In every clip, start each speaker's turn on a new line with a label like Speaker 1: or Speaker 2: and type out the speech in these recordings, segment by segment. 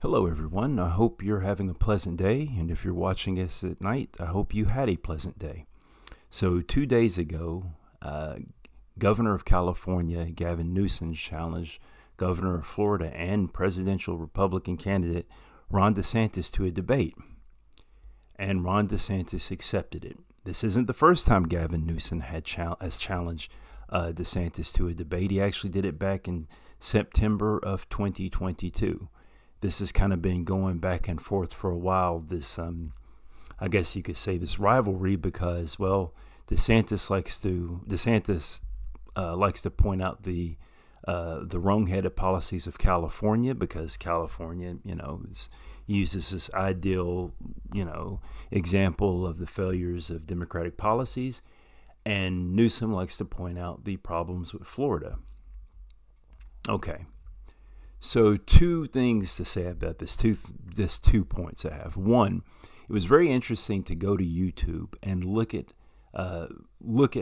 Speaker 1: Hello, everyone. I hope you're having a pleasant day. And if you're watching us at night, I hope you had a pleasant day. So, 2 days ago, Governor of California, Gavin Newsom, challenged Governor of Florida and presidential Republican candidate Ron DeSantis to a debate. And Ron DeSantis accepted it. This isn't the first time Gavin Newsom has challenged DeSantis to a debate. He actually did it back in September of 2022. This has kind of been going back and forth for a while. I guess you could say this rivalry because, well, DeSantis likes to point out the wrong-headed policies of California because California, uses this ideal, example of the failures of Democratic policies, and Newsom likes to point out the problems with Florida. Okay. So two things to say about this. Two points I have. One, it was very interesting to go to YouTube and look at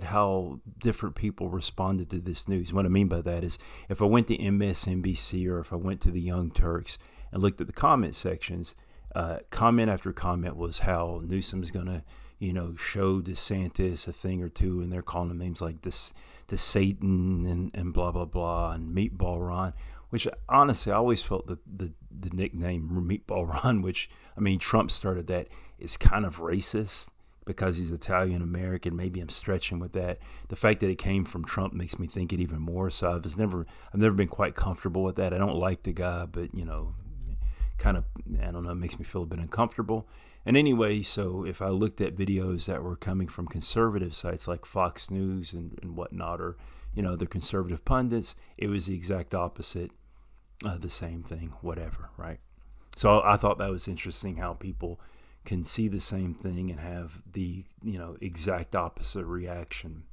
Speaker 1: how different people responded to this news. What I mean by that is, if I went to MSNBC or if I went to the Young Turks and looked at the comment sections, comment after comment was how Newsom's gonna, show DeSantis a thing or two, and they're calling him names like this, Satan and blah blah blah and Meatball Ron. Which honestly, I always felt that the nickname Meatball Ron, which, Trump started that, is kind of racist because he's Italian American. Maybe I'm stretching with that. The fact that it came from Trump makes me think it even more. So I've never been quite comfortable with that. I don't like the guy, but kind of, I don't know, it makes me feel a bit uncomfortable. And anyway, so if I looked at videos that were coming from conservative sites like Fox News and whatnot, or the conservative pundits, it was the exact opposite. The same thing, whatever, right? So I thought that was interesting how people can see the same thing and have the exact opposite reaction.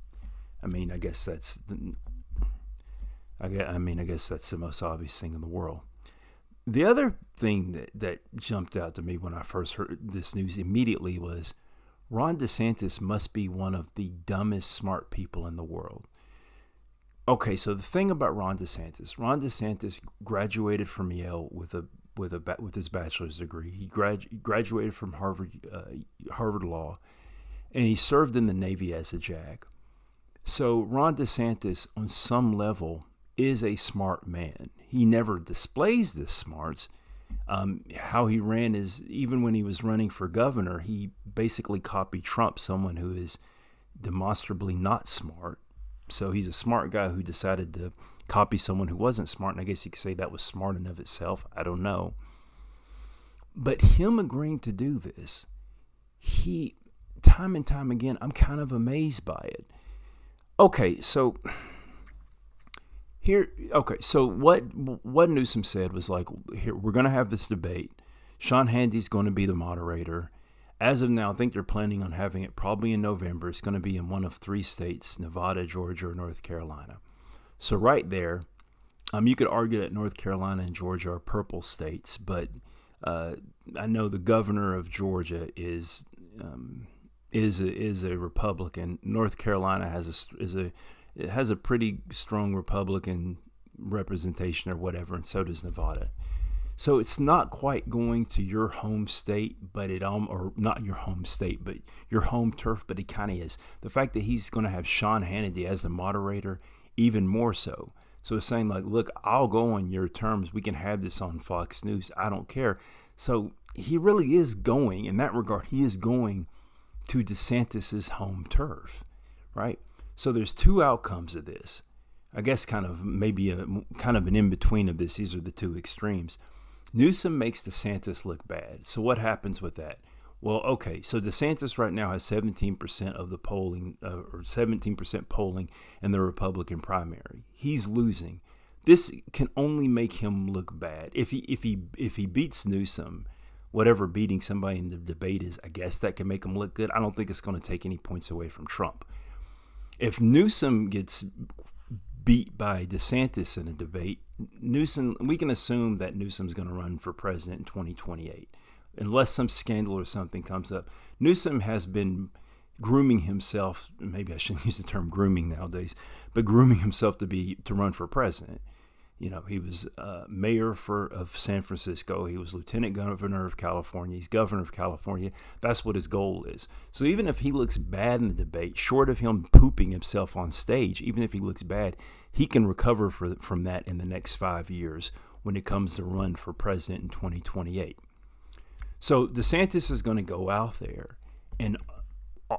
Speaker 1: I guess that's the most obvious thing in the world. The other thing that jumped out to me when I first heard this news immediately was Ron DeSantis must be one of the dumbest smart people in the world. Okay, so the thing about Ron DeSantis graduated from Yale with his bachelor's degree. He graduated from Harvard Law, and he served in the Navy as a JAG. So Ron DeSantis, on some level, is a smart man. He never displays this smarts. How he ran is, even when he was running for governor, he basically copied Trump, someone who is demonstrably not smart. So he's a smart guy who decided to copy someone who wasn't smart. And I guess you could say that was smart in of itself. I don't know. But him agreeing to do this, time and time again, I'm kind of amazed by it. Okay, so what Newsom said was like, here, we're going to have this debate. Sean Hannity's going to be the moderator. As of now, I think they're planning on having it probably in November. It's going to be in one of three states, Nevada, Georgia, or North Carolina. So right there, you could argue that North Carolina and Georgia are purple states, but I know the governor of Georgia is a Republican. North Carolina has a pretty strong Republican representation or whatever, and so does Nevada. So it's not quite going to your home state, but or not your home state, but your home turf, but it kind of is. The fact that he's going to have Sean Hannity as the moderator, even more so. So it's saying like, look, I'll go on your terms. We can have this on Fox News. I don't care. So he really is going, in that regard, he is going to DeSantis's home turf, right? So there's two outcomes of this. I guess kind of maybe an in-between of this. These are the two extremes. Newsom makes DeSantis look bad. So what happens with that? Well, okay, so DeSantis right now has 17% of the polling, or 17% polling in the Republican primary. He's losing. This can only make him look bad. If he beats Newsom, whatever beating somebody in the debate is, I guess that can make him look good. I don't think it's going to take any points away from Trump. If Newsom gets beat by DeSantis in a debate, we can assume that Newsom's going to run for president in 2028. Unless some scandal or something comes up. Newsom has been grooming himself, maybe I shouldn't use the term grooming nowadays, but grooming himself to run for president. He was mayor of San Francisco. He was lieutenant governor of California. He's governor of California. That's what his goal is. So even if he looks bad in the debate, short of him pooping himself on stage, even if he looks bad, he can recover from that in the next 5 years when it comes to run for president in 2028. So DeSantis is going to go out there, and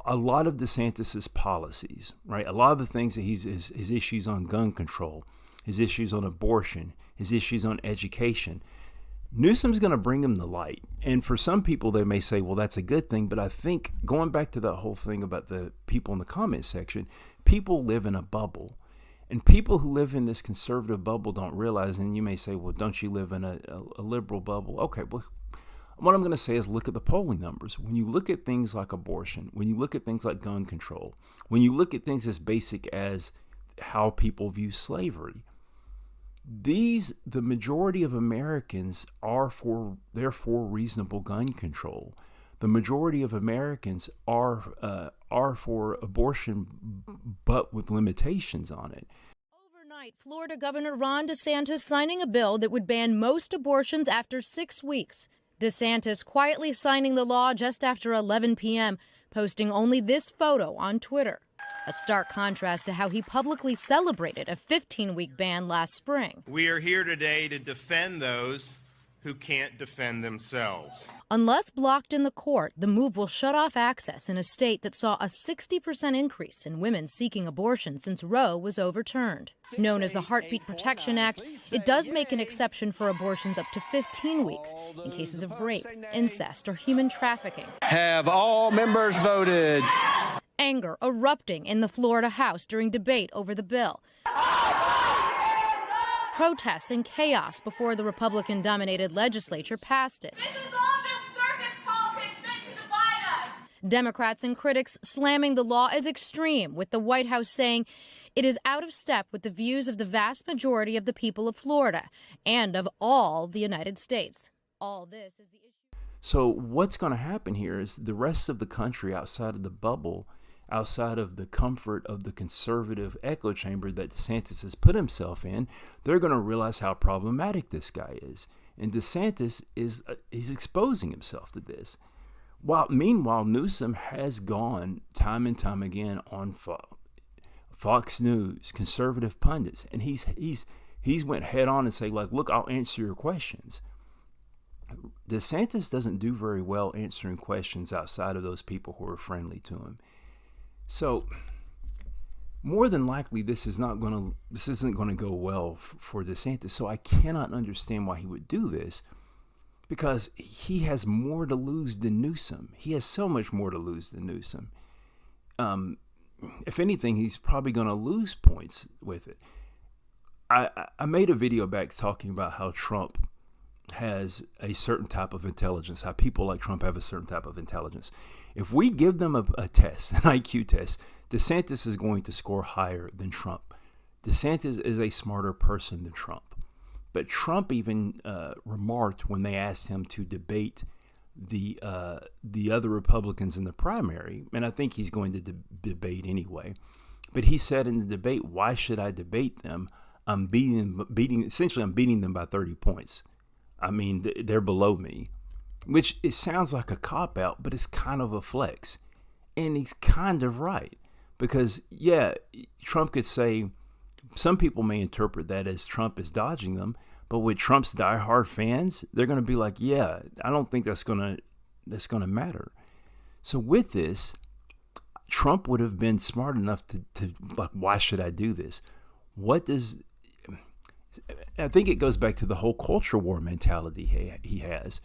Speaker 1: a lot of DeSantis's policies, right? A lot of the things that his issues on gun control, his issues on abortion, his issues on education, Newsom's going to bring them to light. And for some people, they may say, well, that's a good thing. But I think going back to that whole thing about the people in the comment section, people live in a bubble. And people who live in this conservative bubble don't realize, and you may say, well, don't you live in a liberal bubble? Okay, well, what I'm going to say is look at the polling numbers. When you look at things like abortion, when you look at things like gun control, when you look at things as basic as how people view slavery, the majority of Americans are for reasonable gun control. The majority of Americans are for abortion, but with limitations on it.
Speaker 2: Overnight, Florida Governor Ron DeSantis signing a bill that would ban most abortions after 6 weeks. DeSantis quietly signing the law just after 11 p.m., posting only this photo on Twitter. A stark contrast to how he publicly celebrated a 15-week ban last spring.
Speaker 3: We are here today to defend those who can't defend themselves.
Speaker 2: Unless blocked in the court, the move will shut off access in a state that saw a 60% increase in women seeking abortion since Roe was overturned. Known as the Heartbeat Protection Act, it does make an exception for abortions up to 15 weeks in cases of rape, incest, or human trafficking.
Speaker 4: Have all members voted?
Speaker 2: Anger erupting in the Florida House during debate over the bill. Protests and chaos before the Republican-dominated legislature passed it.
Speaker 5: This is all just circus politics meant to divide us.
Speaker 2: Democrats and critics slamming the law as extreme, with the White House saying it is out of step with the views of the vast majority of the people of Florida and of all the United States. All this is the issue.
Speaker 1: So what's going to happen here is the rest of the country outside of the bubble, outside of the comfort of the conservative echo chamber that DeSantis has put himself in, they're going to realize how problematic this guy is. And DeSantis he's exposing himself to this. Meanwhile, Newsom has gone time and time again on Fox News, conservative pundits, and he's went head on and say, like, look, I'll answer your questions. DeSantis doesn't do very well answering questions outside of those people who are friendly to him. So more than likely, this isn't going to go well for DeSantis. So I cannot understand why he would do this, because he has more to lose than Newsom. He has so much more to lose than Newsom. If anything, he's probably going to lose points with it. I made a video back talking about how Trump has a certain type of intelligence, how people like Trump have a certain type of intelligence. If we give them a test, an IQ test, DeSantis is going to score higher than Trump. DeSantis is a smarter person than Trump. But Trump even remarked when they asked him to debate the other Republicans in the primary, and I think he's going to debate anyway. But he said in the debate, "Why should I debate them? I'm beating them by 30 points. I mean, they're below me." Which it sounds like a cop-out, but it's kind of a flex. And he's kind of right. Because, yeah, Trump could say, some people may interpret that as Trump is dodging them, but with Trump's diehard fans, they're going to be like, yeah, I don't think that's going to matter. So with this, Trump would have been smart enough to like, why should I do this? I think it goes back to the whole culture war mentality he has.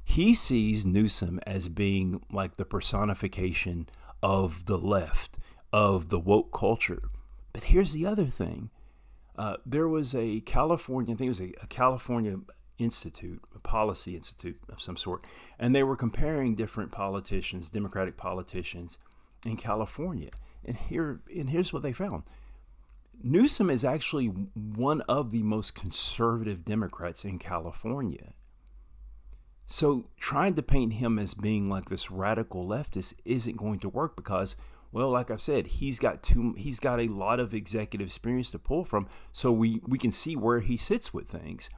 Speaker 1: He sees Newsom as being like the personification of the left, of the woke culture. But here's the other thing. There was a California, I think it was a California institute, a policy institute of some sort, and they were comparing different politicians, Democratic politicians in California. And here's what they found. Newsom is actually one of the most conservative Democrats in California. So trying to paint him as being like this radical leftist isn't going to work, because Well, like I've said, he's got a lot of executive experience to pull from, so we can see where he sits with things.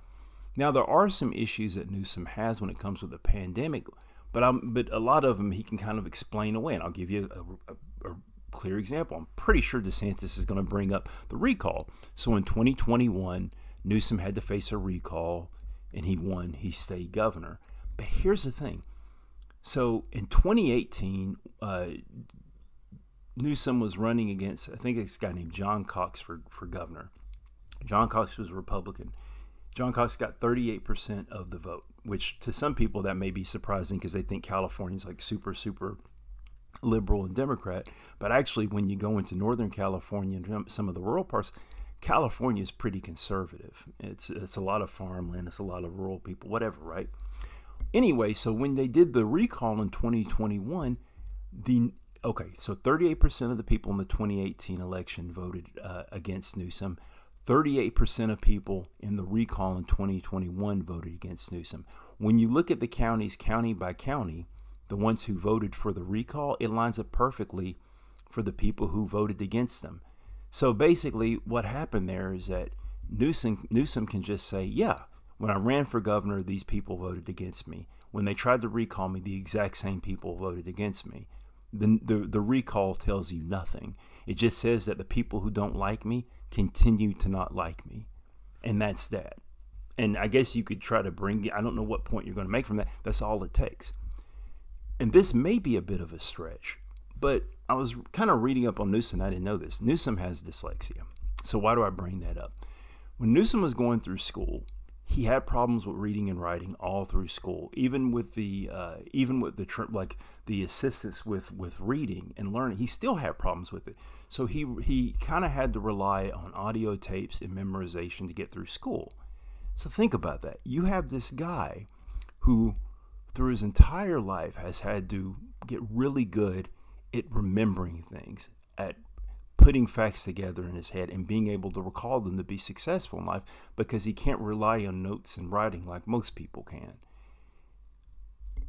Speaker 1: Now, there are some issues that Newsom has when it comes with the pandemic, but a lot of them he can kind of explain away, and I'll give you a clear example. I'm pretty sure DeSantis is going to bring up the recall. So in 2021, Newsom had to face a recall, and he won. He stayed governor. But here's the thing. So in 2018, Newsom was running against, I think it's a guy named John Cox for governor. John Cox was a Republican. John Cox got 38% of the vote, which to some people that may be surprising because they think California's like super, super liberal and Democrat. But actually, when you go into Northern California and some of the rural parts, California is pretty conservative. It's a lot of farmland. It's a lot of rural people, whatever, right? Anyway, so when they did the recall in 2021, so 38% of the people in the 2018 election voted against Newsom. 38% of people in the recall in 2021 voted against Newsom. When you look at the counties, county by county, the ones who voted for the recall, it lines up perfectly for the people who voted against them. So basically what happened there is that Newsom can just say, yeah, when I ran for governor, these people voted against me. When they tried to recall me, the exact same people voted against me. The recall tells you nothing. It just says that the people who don't like me continue to not like me. And that's that. And I guess you could try to I don't know what point you're going to make from that. That's all it takes. And this may be a bit of a stretch, but I was kind of reading up on Newsom. I didn't know this. Newsom has dyslexia. So why do I bring that up? When Newsom was going through school, he had problems with reading and writing all through school, even with the assistance with reading and learning. He still had problems with it. So he kind of had to rely on audio tapes and memorization to get through school. So think about that. You have this guy who, through his entire life, has had to get really good at remembering things, at putting facts together in his head and being able to recall them to be successful in life, because he can't rely on notes and writing like most people can.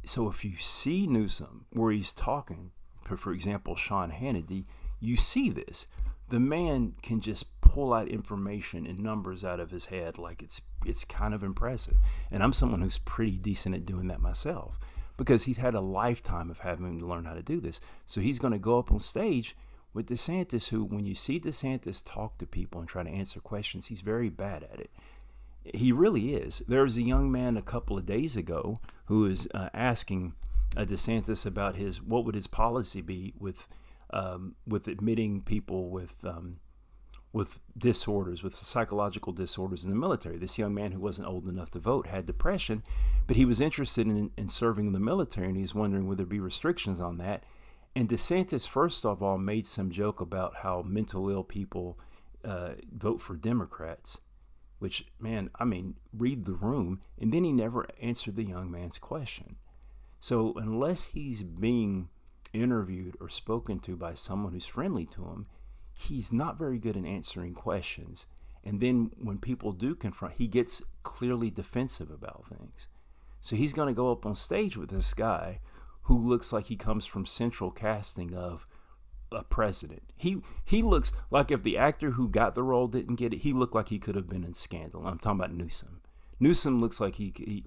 Speaker 1: So if you see Newsom where he's talking, for example, Sean Hannity, you see this. The man can just pull out information and numbers out of his head like it's kind of impressive. And I'm someone who's pretty decent at doing that myself, because he's had a lifetime of having to learn how to do this. So he's going to go up on stage with DeSantis, who, when you see DeSantis talk to people and try to answer questions, he's very bad at it. He really is. There was a young man a couple of days ago who was asking DeSantis about what would his policy be with admitting people with disorders, with psychological disorders in the military. This young man who wasn't old enough to vote had depression, but he was interested in serving in the military, and he was wondering would there be restrictions on that. And DeSantis, first of all, made some joke about how mental ill people vote for Democrats, which, man, I mean, read the room. And then he never answered the young man's question. So unless he's being interviewed or spoken to by someone who's friendly to him, he's not very good at answering questions. And then when people do confront, he gets clearly defensive about things. So he's going to go up on stage with this guy who looks like he comes from central casting of a president. He looks like, if the actor who got the role didn't get it, he looked like he could have been in Scandal. I'm talking about Newsom. Newsom looks like he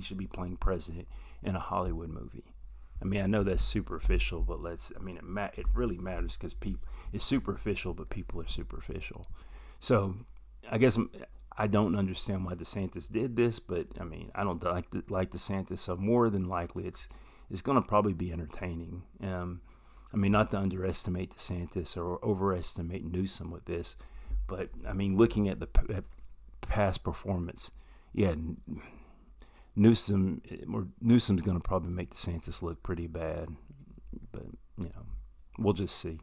Speaker 1: should be playing president in a Hollywood movie. I mean, I know that's superficial, but it really matters, because it's superficial, but people are superficial. So I guess I don't understand why DeSantis did this, but I mean, I don't like DeSantis, so more than likely it's going to probably be entertaining. I mean, not to underestimate DeSantis or overestimate Newsom with this, but I mean, looking at the past performance, yeah, Newsom's going to probably make DeSantis look pretty bad, but we'll just see.